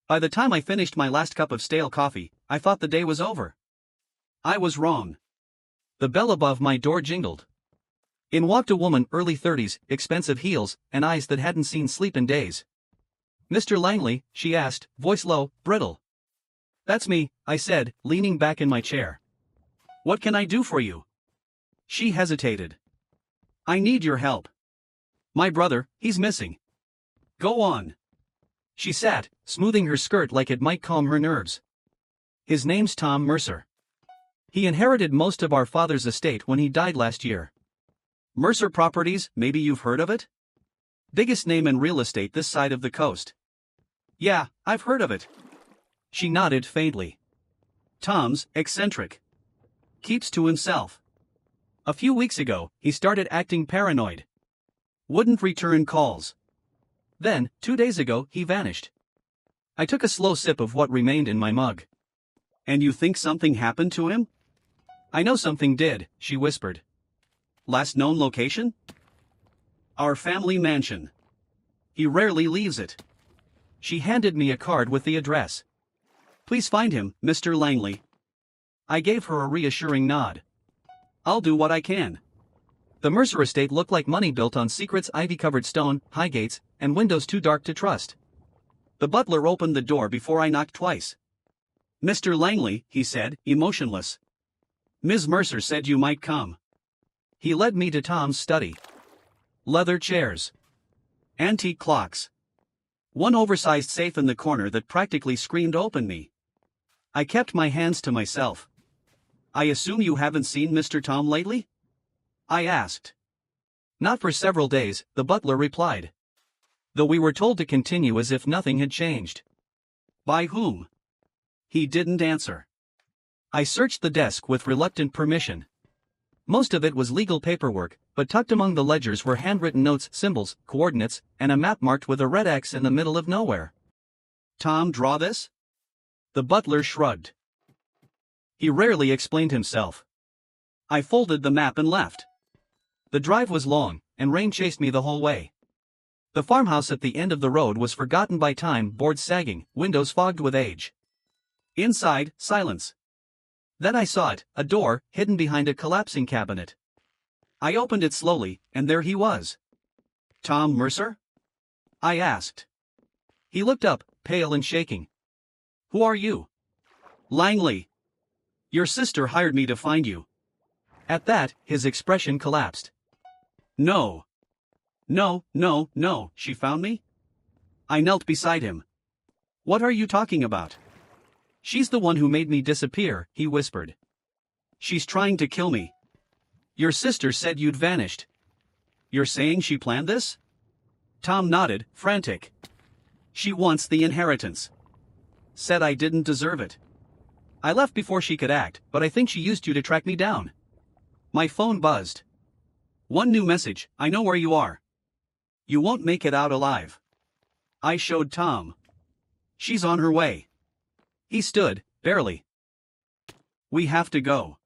By the time I finished my last cup of stale coffee, I thought the day was over. I was wrong. The bell above my door jingled. In walked a woman, early 30s, expensive heels, and eyes that hadn't seen sleep in days. "Mr. Langley?" she asked, voice low, brittle. "That's me," I said, leaning back in my chair. "What can I do for you?" She hesitated. "I need your help. My brother, he's missing." "Go on." She sat, smoothing her skirt like it might calm her nerves. "His name's Tom Mercer. He inherited most of our father's estate when he died last year. Mercer Properties, maybe you've heard of it? Biggest name in real estate this side of the coast." "Yeah, I've heard of it." She nodded faintly. "Tom's eccentric. Keeps to himself. A few weeks ago, he started acting paranoid. Wouldn't return calls. Then, 2 days ago, he vanished." I took a slow sip of what remained in my mug. "And you think something happened to him?" "I know something did," she whispered. "Last known location?" "Our family mansion. He rarely leaves it." She handed me a card with the address. "Please find him, Mr. Langley." I gave her a reassuring nod. "I'll do what I can." The Mercer estate looked like money built on secrets, ivy-covered stone, high gates, and windows too dark to trust. The butler opened the door before I knocked twice. "Mr. Langley," he said, emotionless. "Ms. Mercer said you might come." He led me to Tom's study. Leather chairs. Antique clocks. One oversized safe in the corner that practically screamed "Open me." I kept my hands to myself. "I assume you haven't seen Mr. Tom lately?" I asked. "Not for several days," the butler replied. Though we were told to continue as if nothing had changed. "By whom?" He didn't answer. I searched the desk with reluctant permission. Most of it was legal paperwork, but tucked among the ledgers were handwritten notes, symbols, coordinates, and a map marked with a red X in the middle of nowhere. "Tom draw this?" The butler shrugged. "He rarely explained himself." I folded the map and left. The drive was long, and rain chased me the whole way. The farmhouse at the end of the road was forgotten by time, boards sagging, windows fogged with age. Inside, silence. Then I saw it, a door, hidden behind a collapsing cabinet. I opened it slowly, and there he was. "Tom Mercer?" I asked. He looked up, pale and shaking. "Who are you?" "Langley. Your sister hired me to find you." At that, his expression collapsed. "No. No, she found me?" I knelt beside him. "What are you talking about?" "She's the one who made me disappear," he whispered. "She's trying to kill me. Your sister said you'd vanished." "You're saying she planned this?" Tom nodded, frantic. "She wants the inheritance. Said I didn't deserve it. I left before she could act, but I think she used you to track me down." My phone buzzed. "One new message, I know where you are. You won't make it out alive." I showed Tom. "She's on her way." He stood, barely. "We have to go.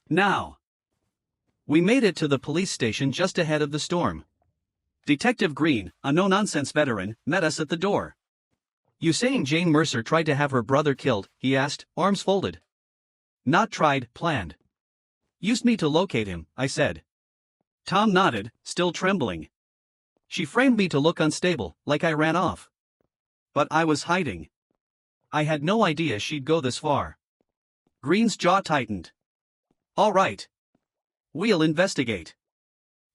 Now." We made it to the police station just ahead of the storm. Detective Green, a no-nonsense veteran, met us at the door. "You saying Jane Mercer tried to have her brother killed?" he asked, arms folded. "Not tried, planned. Used me to locate him," I said. Tom nodded, still trembling. "She framed me to look unstable, like I ran off. But I was hiding. I had no idea she'd go this far." Green's jaw tightened. "All right. We'll investigate."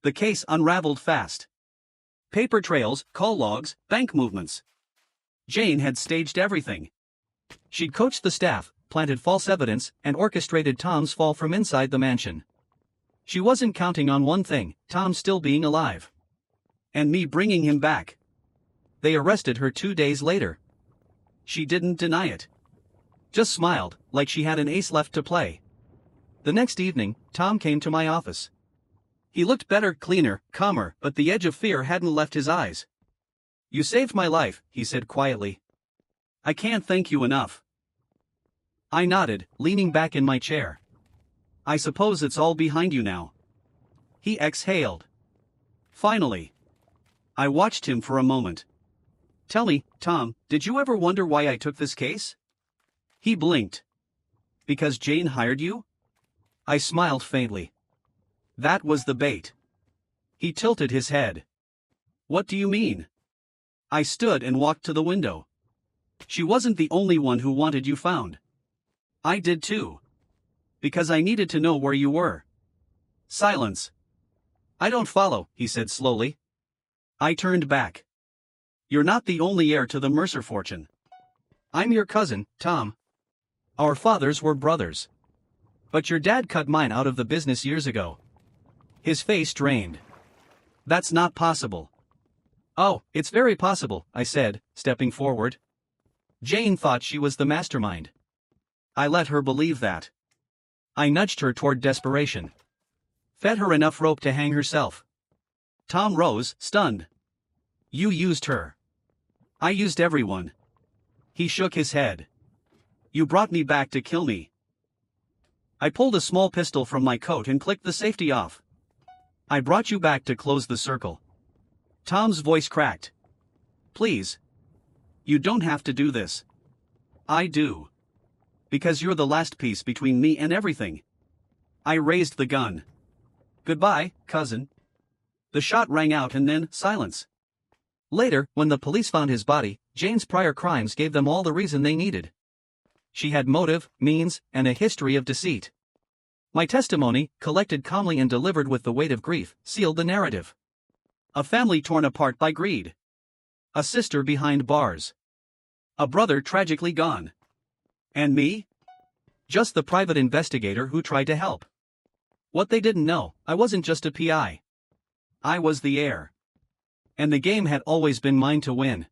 The case unraveled fast. Paper trails, call logs, bank movements. Jane had staged everything. She'd coached the staff, planted false evidence, and orchestrated Tom's fall from inside the mansion. She wasn't counting on one thing, Tom still being alive. And me bringing him back. They arrested her 2 days later. She didn't deny it. Just smiled, like she had an ace left to play. The next evening, Tom came to my office. He looked better, cleaner, calmer, but the edge of fear hadn't left his eyes. "You saved my life," he said quietly. "I can't thank you enough." I nodded, leaning back in my chair. "I suppose it's all behind you now." He exhaled. "Finally." I watched him for a moment. Tell me, Tom, did you ever wonder why I took this case? He blinked. Because Jane hired you? I smiled faintly. That was the bait. He tilted his head. What do you mean? I stood and walked to the window. She wasn't the only one who wanted you found. I did too. Because I needed to know where you were. Silence. I don't follow, he said slowly. I turned back. You're not the only heir to the Mercer fortune. I'm your cousin, Tom. Our fathers were brothers. But your dad cut mine out of the business years ago. His face drained. That's not possible. Oh, it's very possible, I said, stepping forward. Jane thought she was the mastermind. I let her believe that. I nudged her toward desperation. Fed her enough rope to hang herself. Tom rose, stunned. You used her. I used everyone. He shook his head. You brought me back to kill me. I pulled a small pistol from my coat and clicked the safety off. I brought you back to close the circle. Tom's voice cracked. Please. You don't have to do this. I do. Because you're the last piece between me and everything. I raised the gun. Goodbye, cousin. The shot rang out and then silence. Later, when the police found his body, Jane's prior crimes gave them all the reason they needed. She had motive, means, and a history of deceit. My testimony, collected calmly and delivered with the weight of grief, sealed the narrative. A family torn apart by greed. A sister behind bars. A brother tragically gone. And me? Just the private investigator who tried to help. What they didn't know, I wasn't just a PI. I was the heir. And the game had always been mine to win.